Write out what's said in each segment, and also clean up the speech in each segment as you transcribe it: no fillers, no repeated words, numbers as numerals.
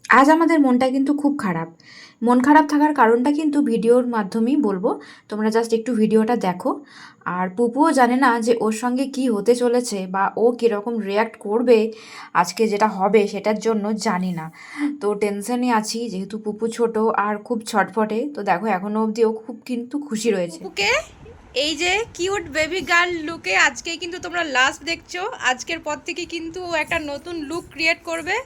আজ আমাদের মনটা কিন্তু খুব খারাপ। মন খারাপ থাকার কারণটা কিন্তু ভিডিওর মাধ্যমেই বলবো। তোমরা জাস্ট একটু ভিডিওটা দেখো। আর পুপুও জানে না যে ওর সঙ্গে কি হতে চলেছে বা ও কীরকম রিয়্যাক্ট করবে আজকে যেটা হবে সেটার জন্য জানি না। তো টেনশনে আছি যেহেতু পুপু ছোট আর খুব ছটফটে। তো দেখো এখনও অবধি ও খুব কিন্তু খুশি রয়েছে। পুপুকে এই যে কিউট বেবি গার্ল লুকে আজকেই কিন্তু তোমরা লাস্ট দেখছো। আজকের পর থেকে কিন্তু ও একটা নতুন লুক ক্রিয়েট করবে।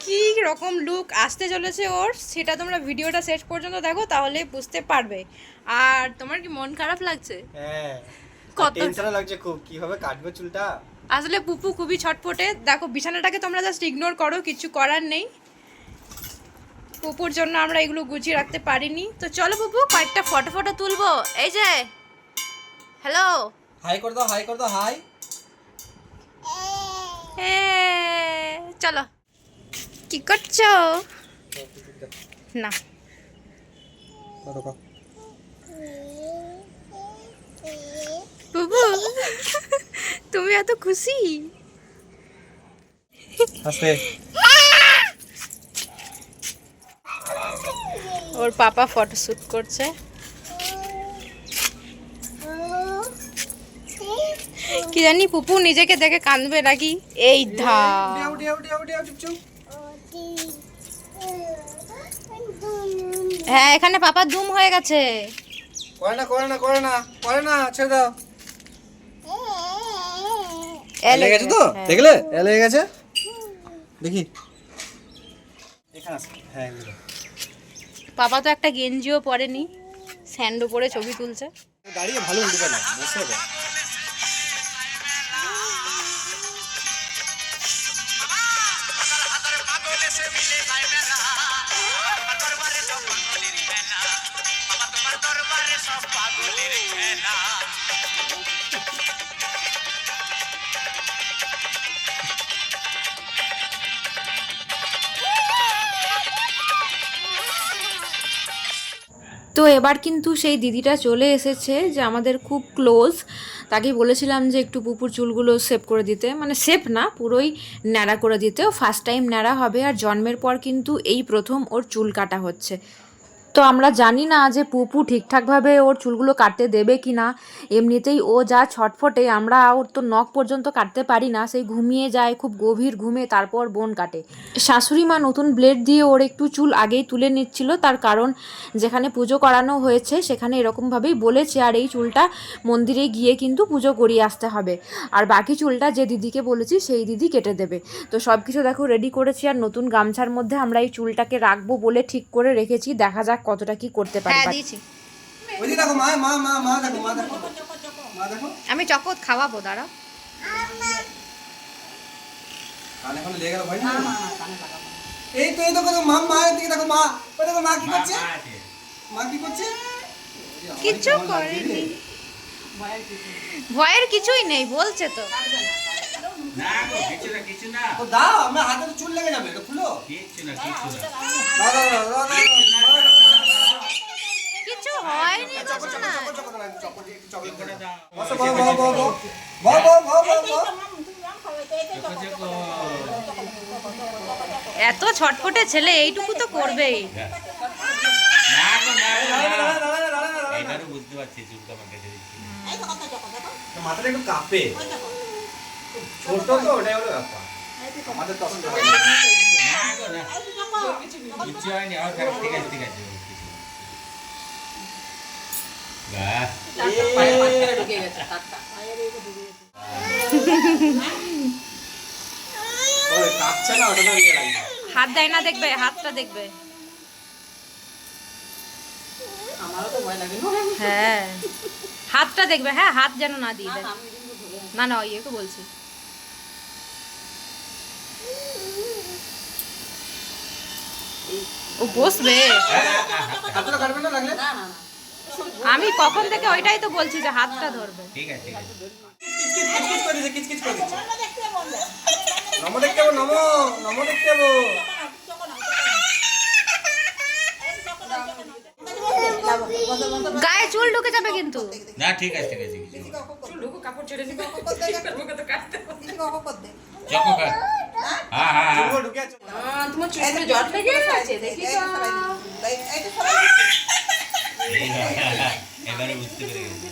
কি রকম লুক আসতে চলেছে ওর সেটা তোমরা ভিডিওটা শেষ পর্যন্ত দেখো, তাহলে বুঝতে পারবে। আর তোমার কি মন খারাপ লাগছে? হ্যাঁ, কত টেনশন লাগছে খুব, কিভাবে কাটবো চুলটা। আসলে পুপু খুবই ছটফটে। দেখো বিছানাটাকে তোমরা জাস্ট ইগনোর করো, কিছু করার নেই। পুপুর জন্য আমরা এগুলো গুছিয়ে রাখতে পারিনি। তো চলো পুপু কয়েকটা ফটো ফটো তুলবো। এই যে হ্যালো, হাই করে দাও, হাই করে দাও, হাই। চলো। কি করছো? না বুবু, তুমি এত খুশি? হাসতে। ওর পাপা ফটো শুট করছে। কি জানি পুপু নিজেকে দেখে কাঁদবে নাকি। এই ধা, হ্যাঁ এখানে পাপা দুম হয়ে গেছে। করে না, করে না, করে না, করে না, ছেড়ে দাও। এলে গেছে তো, দেখলে এলে গেছে। দেখি এখানে আছে, হ্যাঁ পাপা তো একটা গেঞ্জিও পরেনি, স্যান্ডো পরে ছবি তুলছে। দাঁড়িয়ে ভালো উঠবে না, বসে হবে। তো এবার কিন্তু সেই দিদিটা চলে এসেছে যে আমাদের খুব ক্লোজ। তাকে বলেছিলাম যে একটু পুপুর চুলগুলো সেভ করে দিতে, মানে সেভ না পুরোই ন্যাড়া করে দিতে। ও ফার্স্ট টাইম ন্যাড়া হবে আর জন্মের পর কিন্তু এই প্রথম ওর চুল কাটা হচ্ছে। তো আমরা জানি না যে পুপু ঠিকঠাকভাবে ওর চুলগুলো কাটতে দেবে কি না। এমনিতেই ও যা ছটফটে, আমরা ওর তো নখ পর্যন্ত কাটতে পারি না, সেই ঘুমিয়ে যায় খুব গভীর ঘুমে, তারপর বোন কাটে। শাশুড়ি মা নতুন ব্লেড দিয়ে ওর একটু চুল আগেই তুলে নিচ্ছিল, তার কারণ যেখানে পুজো করানো হয়েছে সেখানে এরকমভাবেই বলেছে। আর এই চুলটা মন্দিরে গিয়ে কিন্তু পুজো করিয়ে আসতে হবে, আর বাকি চুলটা যে দিদিকে বলেছি সেই দিদি কেটে দেবে। তো সব কিছু দেখো রেডি করেছি, আর নতুন গামছার মধ্যে আমরা এই চুলটাকে রাখবো বলে ঠিক করে রেখেছি। দেখা যাক কতটা কি করতে পারি। হ্যাঁ দিয়েছি। ওই দেখো, মা মা মা মা দেখো, মা দেখো, মা দেখো। আমি চকোত খাওয়াবো, দাঁড়া। কানে কানে লেগে গেল ভাই। এই তো, এই দেখো মা, মা দিকে দেখো, মা ওই দেখো, মা কি করছে, মা কি করছে। কিচ্ছু করেনি, ভয়ের কিছুই নেই বলছে তো। না গো, কিছু না ও দাও, আমার হাতে তো চুল লেগে যাবে, এটা খুলো। কিছু না দাও দাও দাও দাও দাও দাও। কিছু হয়নি, চকো কিছু চকো না। চকো চকো না, চকো দিয়ে একটু চকো করে দাও। দাও বসো, বসো, বসো, বসো, বসো, বসো, বসো। এত ছটফটে ছেলে এইটুকু তো করবেই। না গো, না দাঁড়া, দাঁড়া, দাঁড়া, দাঁড়া, দাঁড়া। এইটারও বুঝতে পারছি চুলটা আমার কেটে দিচ্ছি। মাথাটা একটু কাঁপে, ছোট তো, ওটাই হলো ব্যাপার। আমাদের তখন না গো, না কিছু হয়নি, আমার খারাপ, ঠিক আছে ঠিক আছে। বাহ, ওই কাঁপছে না, ওটা তো ইয়ে লাগবে। হাত দেয় না, দেখবে হাতটা দেখবে। হ্যাঁ হাতটা দেখবে, হ্যাঁ হাত যেন না দিয়ে দেয়। না না ওই একটু বলছি। ও বসবে। হাতটা কাটবে না লাগলে। আমি কখন থেকে ওইটাই তো বলছি যে হাতটা ধরবে। ঠিক আছে ঠিক আছে। কিচকিচ করে দিচ্ছে, কিচকিচ করে দিচ্ছে। নমো দেখতে যাবো, নমো, নমো দেখতে যাবো। গায়ে চুল ঢুকে যাবে কিন্তু। না ঠিক আছে ঠিক আছে। চুল ঢুকো, কাপড় ছেড়ে দিবে। চকো খা। হ্যাঁ হ্যাঁ হ্যাঁ চুলগুলো ঢুকে আছে। তোমার চুলে জট লেগে আছে দেখি তো। এবারে বুঝতে পেরে গেছি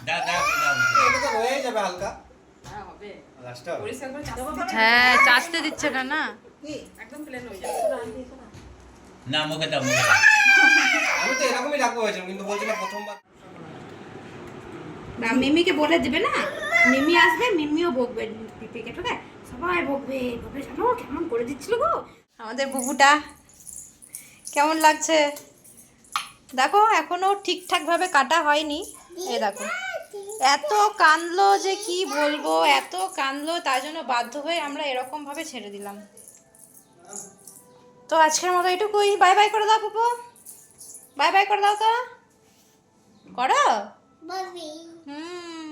দাও দাও দাও এটা তো হয়ে যাবে হালকা লাস্টটা হ্যাঁ চাচতে দিচ্ছে না না। না মুখে দাও মুখে দাও আমি তো এরকমই রাখবো হয়েছিলাম কিন্তু বলছি না প্রথমবার না মিমিকে বলে দিবে না, মিমি আসবে, মিমিও বকবে পিপিকে, ঠিক আছে? সবাই বকবে, বকবে জানো কেমন করে দিচ্ছিল গো আমাদের বুবুটা। কেমন লাগছে দেখো, এখনো ঠিকঠাক ভাবে কাটা হয়নি। এই দেখো এত কানলো যে কি বলবো, এত কানলো, তার জন্য বাধ্য হয়ে আমরা এরকম ভাবে ছেড়ে দিলাম। তো আজকের মতো এটুকুই, বাই বাই করে দাও পুপু, বাই বাই করে দাও তো, করো। হুম